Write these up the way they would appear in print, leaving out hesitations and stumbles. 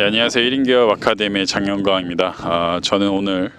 네, 안녕하세요. 1인 기업 아카데미의 장영광입니다. 저는 오늘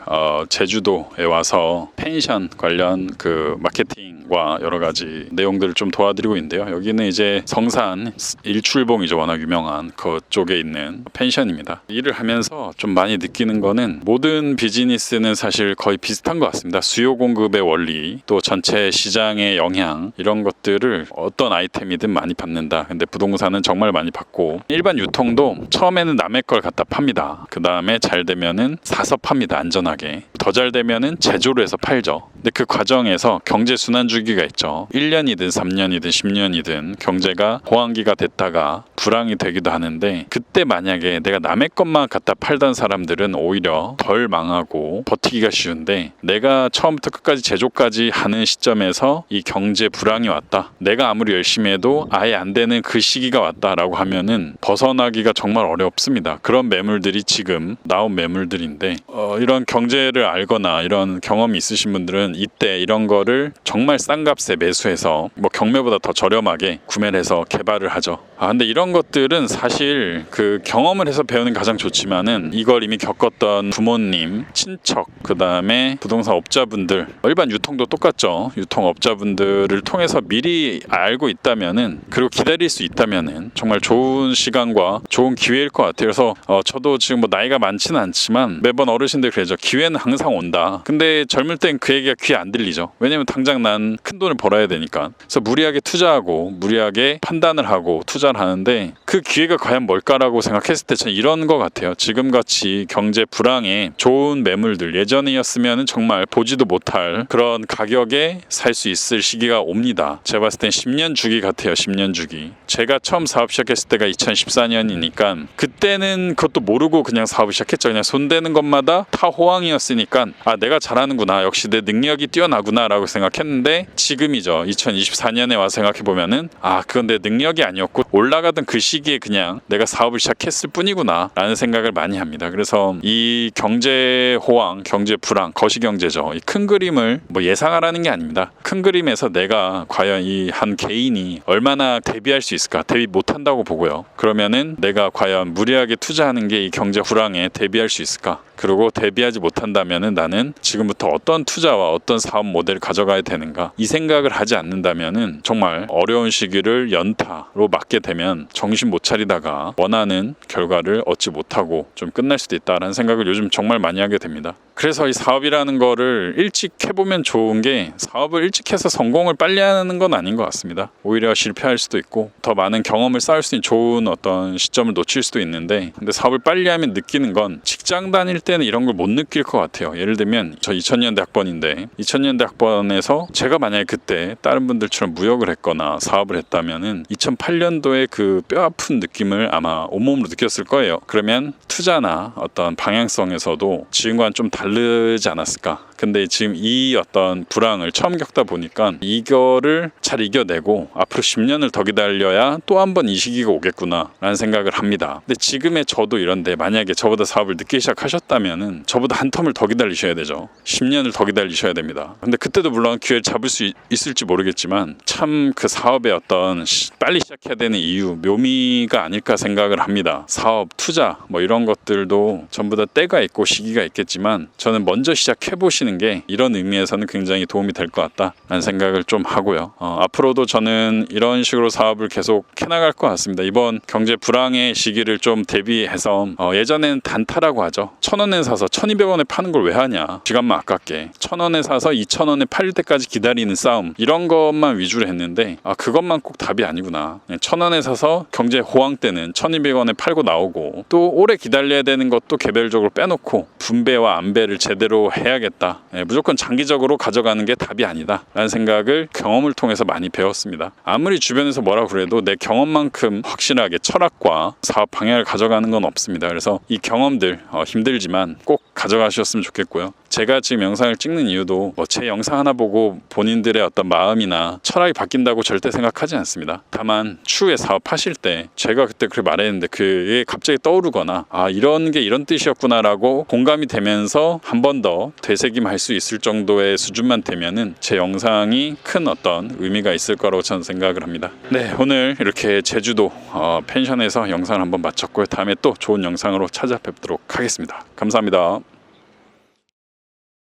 제주도에 와서 펜션 관련 그 마케팅과 여러 가지 내용들을 좀 도와드리고 있는데요. 여기는 이제 성산 일출봉이죠. 워낙 유명한 그쪽에 있는 펜션입니다. 일을 하면서 좀 많이 느끼는 거는 모든 비즈니스는 사실 거의 비슷한 것 같습니다. 수요 공급의 원리, 또 전체 시장의 영향, 이런 것들을 어떤 아이템이든 많이 받는다. 근데 부동산은 정말 많이 받고, 일반 유통도 처음에는 남의 걸 갖다 팝니다. 그 다음에 잘 되면은 사서 팝니다. 안전하게. 더 잘 되면은 제조를 해서 팔죠. 근데 그 과정에서 경제 순환 주기가 있죠. 1년이든 3년이든 10년이든 경제가 호황기가 됐다가 불황이 되기도 하는데, 그때 만약에 내가 남의 것만 갖다 팔던 사람들은 오히려 덜 망하고 버티기가 쉬운데, 내가 처음부터 끝까지 제조까지 하는 시점에서 이 경제 불황이 왔다, 내가 아무리 열심히 해도 아예 안 되는 그 시기가 왔다라고 하면은 벗어나기가 정말 어렵습니다. 그런 매물들이 지금 나온 매물들인데, 이런 경제를 알거나 이런 경험이 있으신 분들은 이때 이런 거를 정말 싼 값에 매수해서 뭐 경매보다 더 저렴하게 구매를 해서 개발을 하죠. 근데 이런 것들은 사실 그 경험을 해서 배우는 게 가장 좋지만은, 이걸 이미 겪었던 부모님, 친척, 그 다음에 부동산 업자분들, 일반 유통도 똑같죠. 유통업자분들을 통해서 미리 알고 있다면은, 그리고 기다릴 수 있다면은 정말 좋은 시간과 좋은 기회일 것 같아요. 그래서 저도 지금 뭐 나이가 많지는 않지만 매번 어르신들 그러죠. 기회는 항상 온다. 근데 젊을 땐 그 얘기가 귀에 안 들리죠. 왜냐면 당장 난 큰 돈을 벌어야 되니까. 그래서 무리하게 투자하고 무리하게 판단을 하고 투자를 하는데, 그 기회가 과연 뭘까라고 생각했을 때 저는 이런 것 같아요. 지금같이 경제 불황에 좋은 매물들, 예전이었으면 정말 보지도 못할 그런 가격에 살 수 있을 시기가 옵니다. 제가 봤을 땐 10년 주기 같아요. 10년 주기. 제가 처음 사업 시작했을 때가 2014년이니까 그때는 그것도 모르고 그냥 사업을 시작했죠. 그냥 손대는 것마다 다 호황이었으니까 내가 잘하는구나, 역시 내 능력이 뛰어나구나 라고 생각했는데, 지금이죠. 2024년에 와서 생각해보면은 그건 내 능력이 아니었고 올라가던 그 시기에 그냥 내가 사업을 시작했을 뿐이구나 라는 생각을 많이 합니다. 그래서 이 경제 호황, 경제 불황, 거시경제죠. 이 큰 그림을 뭐 예상하라는 게 아닙니다. 큰 그림에서 내가 과연 이 한 개인이 얼마나 대비할 수 있을까, 대비 못한다고 보고요. 그러면은 내가 과연 무리하게 투자하는 게 이 경제 불황에 대비할 수 있을까, 그리고 대비하지 못한다면은 나는 지금부터 어떤 투자와 어떤 사업 모델을 가져가야 되는가, 이 생각을 하지 않는다면은 정말 어려운 시기를 연타로 맞게 되면 정신 못 차리다가 원하는 결과를 얻지 못하고 좀 끝날 수도 있다라는 생각을 요즘 정말 많이 하게 됩니다. 그래서 이 사업이라는 거를 일찍 해보면 좋은 게, 사업을 일찍 해서 성공을 빨리 하는 건 아닌 것 같습니다. 오히려 실패할 수도 있고 더 많은 경험을 쌓을 수 있는 좋은 어떤 시점을 놓칠 수도 있는데, 근데 사업을 빨리 하면 느끼는 건, 직장 다닐 때는 이런 걸 못 느낄 것 같아요. 예를 들면 저 2000년대 학번인데, 2000년대 학번에서 제가 만약에 그때 다른 분들처럼 무역을 했거나 사업을 했다면은 2008년도에 그 뼈아픈 느낌을 아마 온몸으로 느꼈을 거예요. 그러면 투자나 어떤 방향성에서도 지금과는 좀 다르지 않았을까. 근데 지금 이 어떤 불황을 처음 겪다 보니까 이거를 잘 이겨내고 앞으로 10년을 더 기다려야 또 한 번 이 시기가 오겠구나 라는 생각을 합니다. 근데 지금의 저도 이런데, 만약에 저보다 사업을 늦게 시작하셨다면은 저보다 한 텀을 더 기다리셔야 되죠. 10년을 더 기다리셔야 됩니다. 근데 그때도 물론 기회를 잡을 수 있을지 모르겠지만, 참 그 사업의 어떤 빨리 시작해야 되는 이유, 묘미가 아닐까 생각을 합니다. 사업, 투자 뭐 이런 것들도 전부 다 때가 있고 시기가 있겠지만, 저는 먼저 시작해보시는 게 이런 의미에서는 굉장히 도움이 될 것 같다라는 생각을 좀 하고요. 앞으로도 저는 이런 식으로 사업을 계속 해나갈 것 같습니다. 이번 경제 불황의 시기를 좀 대비해서, 예전에는 단타라고 하죠. 1,000원에 사서 1,200원에 파는 걸 왜 하냐, 시간만 아깝게. 1,000원에 사서 2,000원에 팔릴 때까지 기다리는 싸움, 이런 것만 위주로 했는데 그것만 꼭 답이 아니구나. 1,000원에 사서 경제 호황 때는 1,200원에 팔고 나오고, 또 오래 기다려야 되는 것도 개별적으로 빼놓고 분배와 안배를 제대로 해야겠다. 무조건 장기적으로 가져가는 게 답이 아니다 라는 생각을 경험을 통해서 많이 배웠습니다. 아무리 주변에서 뭐라 그래도 내 경험만큼 확실하게 철학과 사업 방향을 가져가는 건 없습니다. 그래서 이 경험들 힘들지만 꼭 가져가셨으면 좋겠고요. 제가 지금 영상을 찍는 이유도 뭐 제 영상 하나 보고 본인들의 어떤 마음이나 철학이 바뀐다고 절대 생각하지 않습니다. 다만 추후에 사업하실 때 제가 그때 그렇게 말했는데 그게 갑자기 떠오르거나 아 이런 게 이런 뜻이었구나라고 공감이 되면서 한 번 더 되새김할 수 있을 정도의 수준만 되면은 제 영상이 큰 어떤 의미가 있을 거라고 저는 생각을 합니다. 네, 오늘 이렇게 제주도 펜션에서 영상을 한번 마쳤고요. 다음에 또 좋은 영상으로 찾아뵙도록 하겠습니다. 감사합니다.